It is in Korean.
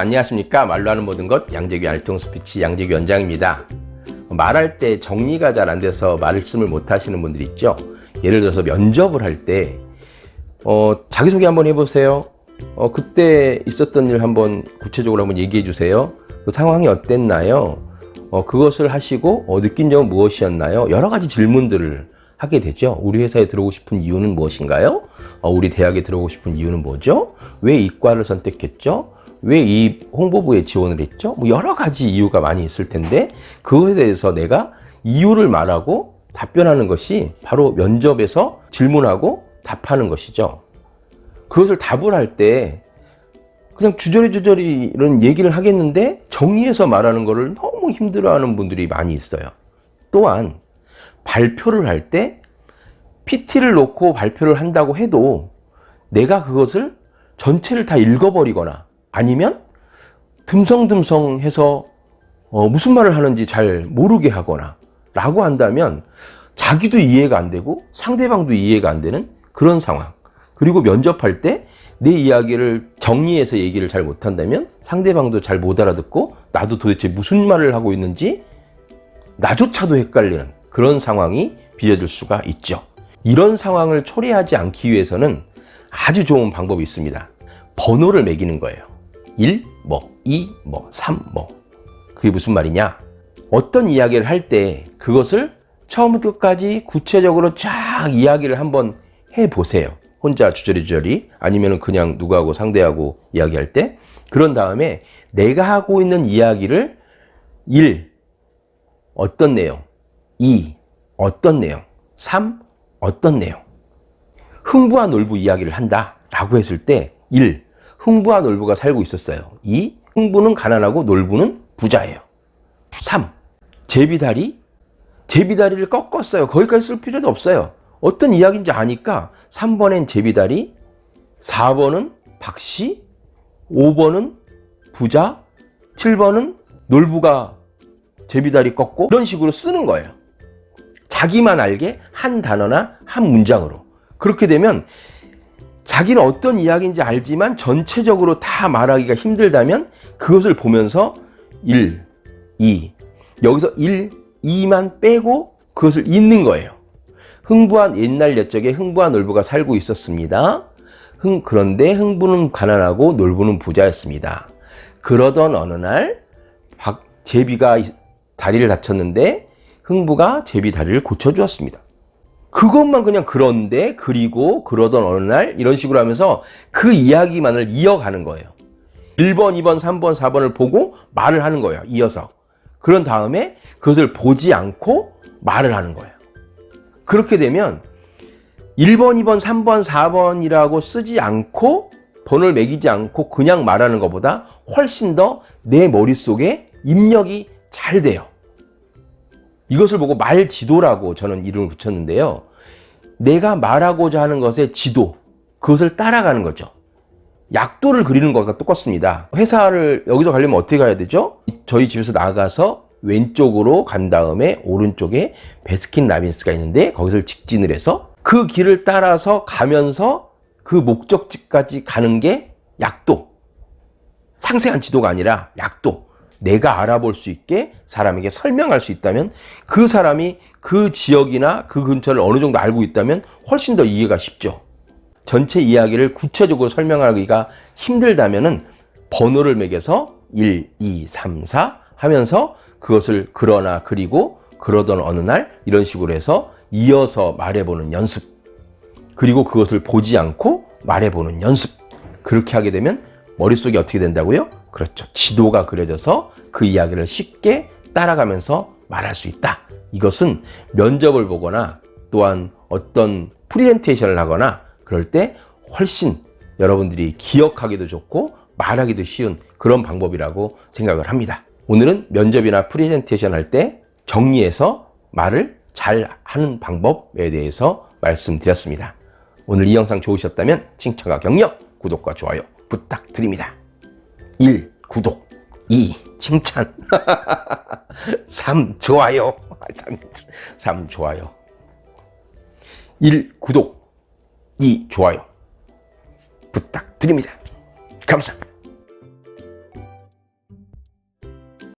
안녕하십니까. 말로 하는 모든 것 양재규 알통 스피치 양재규 원장입니다. 말할 때 정리가 잘 안 돼서 말씀을 못 하시는 분들이 있죠. 예를 들어서 면접을 할 때 자기소개 한번 해보세요. 그때 있었던 일 한번 구체적으로 한번 얘기해 주세요. 그 상황이 어땠나요? 그것을 하시고 느낀 점은 무엇이었나요? 여러 가지 질문들을 하게 되죠. 우리 회사에 들어오고 싶은 이유는 무엇인가요? 우리 대학에 들어오고 싶은 이유는 뭐죠? 왜 이과를 선택했죠? 왜 이 홍보부에 지원을 했죠? 여러 가지 이유가 많이 있을 텐데 그것에 대해서 내가 이유를 말하고 답변하는 것이 바로 면접에서 질문하고 답하는 것이죠. 그것을 답을 할 때 그냥 주저리 이런 얘기를 하겠는데 정리해서 말하는 것을 너무 힘들어하는 분들이 많이 있어요. 또한 발표를 할 때 PT를 놓고 발표를 한다고 해도 내가 그것을 전체를 다 읽어버리거나 아니면 듬성듬성해서 무슨 말을 하는지 잘 모르게 하거나 라고 한다면 자기도 이해가 안 되고 상대방도 이해가 안 되는 그런 상황. 그리고 면접할 때 내 이야기를 정리해서 얘기를 잘 못한다면 상대방도 잘 못 알아듣고 나도 도대체 무슨 말을 하고 있는지 나조차도 헷갈리는 그런 상황이 빚어질 수가 있죠. 이런 상황을 초래하지 않기 위해서는 아주 좋은 방법이 있습니다. 번호를 매기는 거예요. 1, 2, 3, 그게 무슨 말이냐? 어떤 이야기를 할 때 그것을 처음부터 끝까지 구체적으로 쫙 이야기를 한번 해보세요. 혼자 주저리주저리 아니면 그냥 누구하고 상대하고 이야기할 때 그런 다음에 내가 하고 있는 이야기를 1. 어떤 내용 2. 어떤 내용 3. 어떤 내용 흥부와 놀부 이야기를 한다 라고 했을 때 1. 흥부와 놀부가 살고 있었어요. 2. 흥부는 가난하고 놀부는 부자예요. 3. 제비다리를 꺾었어요. 거기까지 쓸 필요도 없어요. 어떤 이야기인지 아니까 3번엔 제비다리, 4번은 박씨, 5번은 부자, 7번은 놀부가 제비다리 꺾고 이런 식으로 쓰는 거예요. 자기만 알게 한 단어나 한 문장으로. 그렇게 되면 자기는 어떤 이야기인지 알지만 전체적으로 다 말하기가 힘들다면 그것을 보면서 1, 2 여기서 1, 2만 빼고 그것을 읽는 거예요. 옛날 옛적에 흥부와 놀부가 살고 있었습니다. 그런데 흥부는 가난하고 놀부는 부자였습니다. 그러던 어느 날 제비가 다리를 다쳤는데 흥부가 제비 다리를 고쳐주었습니다. 그것만 그냥 그런데 그리고 그러던 어느 날 이런 식으로 하면서 그 이야기만을 이어가는 거예요. 1번, 2번, 3번, 4번을 보고 말을 하는 거예요. 이어서. 그런 다음에 그것을 보지 않고 말을 하는 거예요. 그렇게 되면 1번, 2번, 3번, 4번이라고 쓰지 않고 번호를 매기지 않고 그냥 말하는 것보다 훨씬 더 내 머릿속에 입력이 잘 돼요. 이것을 보고 말 지도라고 저는 이름을 붙였는데요. 내가 말하고자 하는 것의 지도, 그것을 따라가는 거죠. 약도를 그리는 것과 똑같습니다. 회사를 여기서 가려면 어떻게 가야 되죠? 저희 집에서 나가서 왼쪽으로 간 다음에 오른쪽에 베스킨라빈스가 있는데 거기서 직진을 해서 그 길을 따라서 가면서 그 목적지까지 가는 게 약도. 상세한 지도가 아니라 약도. 내가 알아볼 수 있게 사람에게 설명할 수 있다면 그 사람이 그 지역이나 그 근처를 어느 정도 알고 있다면 훨씬 더 이해가 쉽죠. 전체 이야기를 구체적으로 설명하기가 힘들다면은 번호를 매겨서 1, 2, 3, 4 하면서 그것을 그러나 그리고 그러던 어느 날 이런 식으로 해서 이어서 말해보는 연습. 그리고 그것을 보지 않고 말해보는 연습. 그렇게 하게 되면 머릿속이 어떻게 된다고요? 그렇죠. 지도가 그려져서 그 이야기를 쉽게 따라가면서 말할 수 있다. 이것은 면접을 보거나 또한 어떤 프레젠테이션을 하거나 그럴 때 훨씬 여러분들이 기억하기도 좋고 말하기도 쉬운 그런 방법이라고 생각을 합니다. 오늘은 면접이나 프레젠테이션 할 때 정리해서 말을 잘 하는 방법에 대해서 말씀드렸습니다. 오늘 이 영상 좋으셨다면 칭찬과 격려, 구독과 좋아요 부탁드립니다. 1. 구독 2. 칭찬 3. 좋아요 3. 좋아요 1. 구독 2. 좋아요 부탁드립니다. 감사합니다.